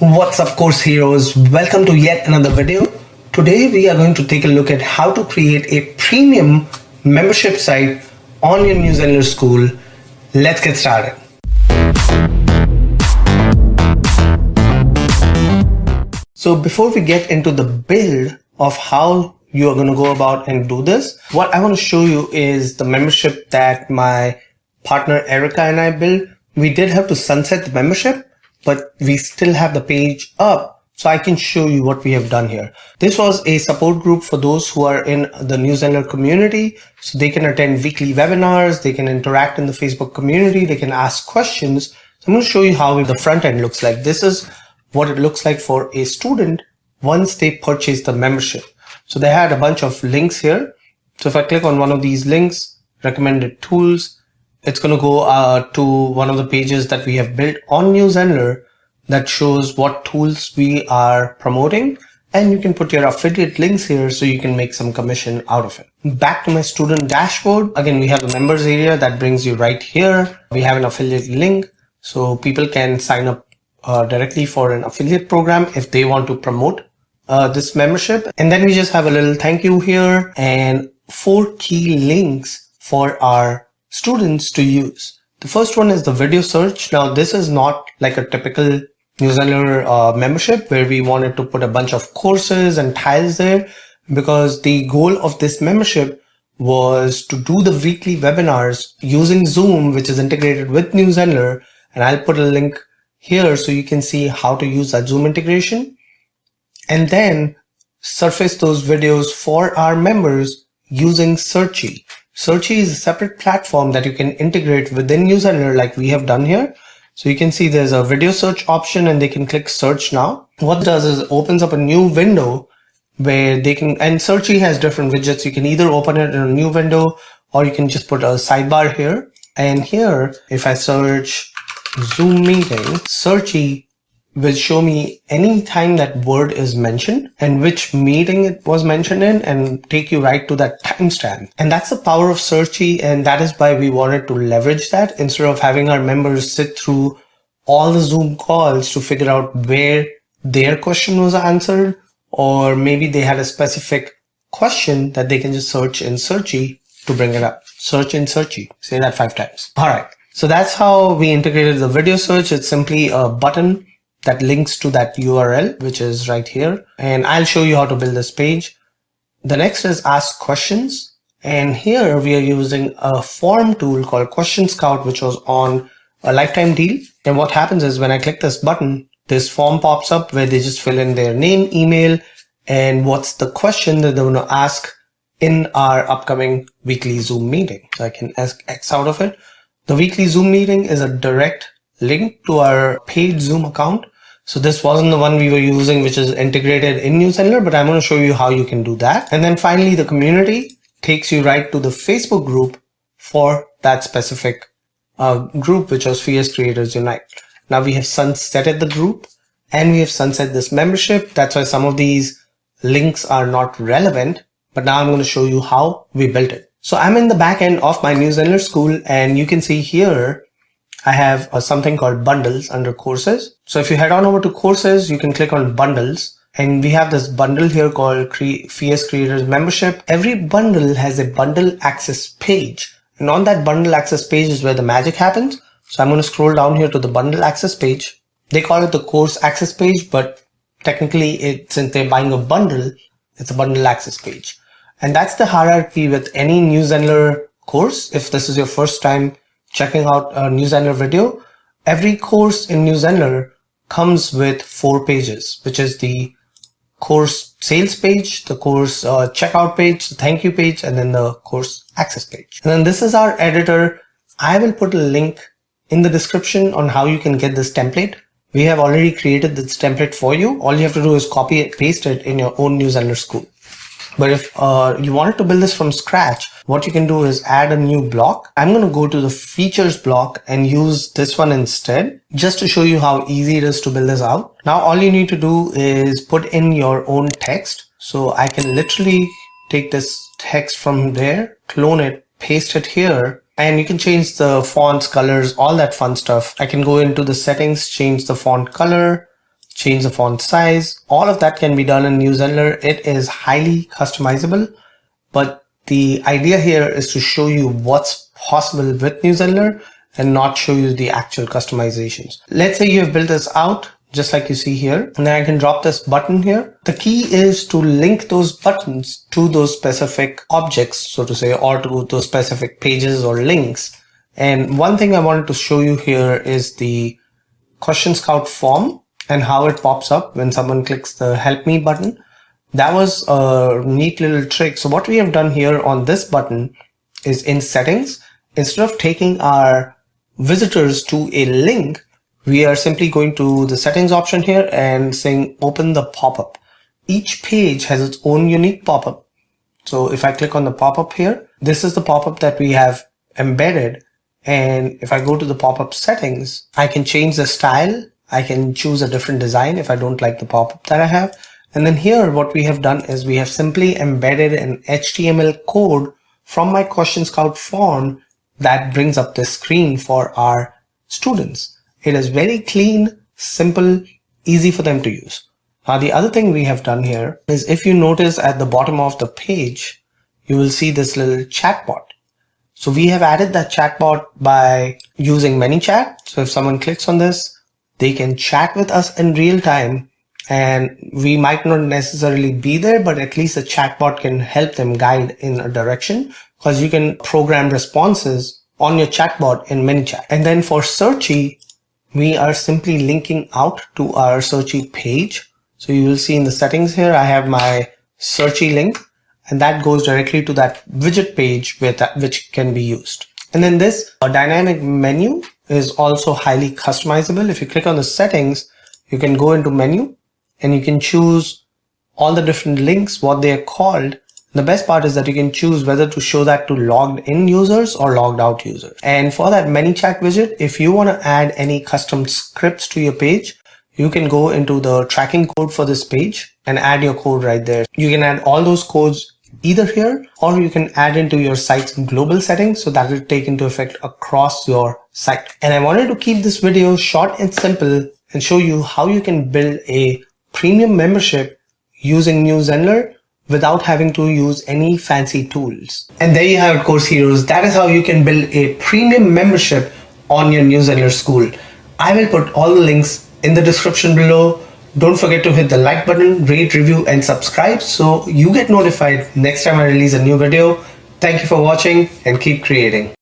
What's up, course heroes? Welcome to yet another video. Today we are going to take a look at how to create a premium membership site on your new Zenler school. Let's get started. So before we get into the build of how you are going to go about and do this, what I want to show you is the membership that my partner Erica and I built. We did have to sunset the membership, but we still have the page up, so I can show you what we have done here. This was a support group for those who are in the New Zenler community, so they can attend weekly webinars, they can interact in the Facebook community, they can ask questions. So I'm going to show you how the front end looks like. This is what it looks like for a student once they purchase the membership. So they had a bunch of links here. So if I click on one of these links, recommended tools, it's going to go to one of the pages that we have built on New Zenler that shows what tools we are promoting, and you can put your affiliate links here so you can make some commission out of it. Back to my student dashboard. Again, we have the members area that brings you right here. We have an affiliate link so people can sign up directly for an affiliate program if they want to promote this membership. And then we just have a little thank you here and 4 key links for our students to use. The first one is the video search. Now this is not like a typical New Zenler membership where we wanted to put a bunch of courses and tiles there, because the goal of this membership was to do the weekly webinars using Zoom, which is integrated with New Zenler. And I'll put a link here so you can see how to use that Zoom integration, and then surface those videos for our members using Searchy. Searchy is a separate platform that you can integrate within New Zenler like we have done here. So you can see there's a video search option and they can click search now. What it does is it opens up a new window where they can, and Searchy has different widgets. You can either open it in a new window or you can just put a sidebar here. And here, if I search Zoom meeting, Searchy will show me any time that word is mentioned and which meeting it was mentioned in, and take you right to that timestamp. And that's the power of Searchy, and that is why we wanted to leverage that instead of having our members sit through all the Zoom calls to figure out where their question was answered, or maybe they had a specific question that they can just search in Searchy to bring it up. Search in Searchy. Say that 5 times. All right. So that's how we integrated the video search. It's simply a button that links to that URL, which is right here. And I'll show you how to build this page. The next is ask questions. And here we are using a form tool called Question Scout, which was on a lifetime deal. And what happens is when I click this button, this form pops up where they just fill in their name, email, and what's the question that they want to ask in our upcoming weekly Zoom meeting. So I can X out of it. The weekly Zoom meeting is a direct link to our paid Zoom account. So this wasn't the one we were using, which is integrated in New Zenler, but I'm going to show you how you can do that. And then finally, the community takes you right to the Facebook group for that specific group, which was Fierce Creators Unite. Now we have sunsetted the group and we have sunset this membership. That's why some of these links are not relevant, but now I'm going to show you how we built it. So I'm in the back end of my New Zenler school, and you can see here I have something called bundles under courses. So if you head on over to courses, you can click on bundles, and we have this bundle here called Fierce Creators Membership. Every bundle has a bundle access page, and on that bundle access page is where the magic happens. So I'm going to scroll down here to the bundle access page. They call it the course access page, but technically since they're buying a bundle, it's a bundle access page. And that's the hierarchy with any New Zenler course. If this is your first time checking out a New Zenler video, every course in New Zenler comes with 4 pages, which is the course sales page, the course checkout page, the thank you page, and then the course access page. And then this is our editor. I will put a link in the description on how you can get this template. We have already created this template for you. All you have to do is copy it, paste it in your own New Zenler school. But if you wanted to build this from scratch, what you can do is add a new block. I'm going to go to the features block and use this one instead, just to show you how easy it is to build this out. Now, all you need to do is put in your own text. So I can literally take this text from there, clone it, paste it here, and you can change the fonts, colors, all that fun stuff. I can go into the settings, change the font color, change the font size. All of that can be done in New Zenler. It is highly customizable, but the idea here is to show you what's possible with New Zenler and not show you the actual customizations. Let's say you have built this out just like you see here, and then I can drop this button here. The key is to link those buttons to those specific objects, so to say, or to those specific pages or links. And one thing I wanted to show you here is the Question Scout form and how it pops up when someone clicks the Help Me button. That was a neat little trick. So what we have done here on this button is in settings, instead of taking our visitors to a link, we are simply going to the settings option here and saying open the pop-up. Each page has its own unique pop-up. So if I click on the pop-up here, this is the pop-up that we have embedded. And if I go to the pop-up settings, I can change the style. I can choose a different design if I don't like the pop-up that I have. And then here, what we have done is we have simply embedded an HTML code from my Question Scout form that brings up this screen for our students. It is very clean, simple, easy for them to use. Now, the other thing we have done here is if you notice at the bottom of the page, you will see this little chatbot. So we have added that chatbot by using ManyChat. So if someone clicks on this, they can chat with us in real time, and we might not necessarily be there, but at least the chatbot can help them guide in a direction, because you can program responses on your chatbot in ManyChat. And then for Searchy, we are simply linking out to our Searchy page. So you will see in the settings here, I have my Searchy link, and that goes directly to that widget page which can be used. And then this dynamic menu is also highly customizable. If you click on the settings, you can go into menu and you can choose all the different links, what they are called. The best part is that you can choose whether to show that to logged in users or logged out users. And for that ManyChat widget, if you want to add any custom scripts to your page, you can go into the tracking code for this page and add your code right there. You can add all those codes either here, or you can add into your site's global settings, so that will take into effect across your site. And I wanted to keep this video short and simple and show you how you can build a premium membership using New Zenler without having to use any fancy tools. And there you have it, course heroes. That is how you can build a premium membership on your New Zenler school. I will put all the links in the description below. Don't forget to hit the like button, rate, review, and subscribe so you get notified next time I release a new video. Thank you for watching and keep creating.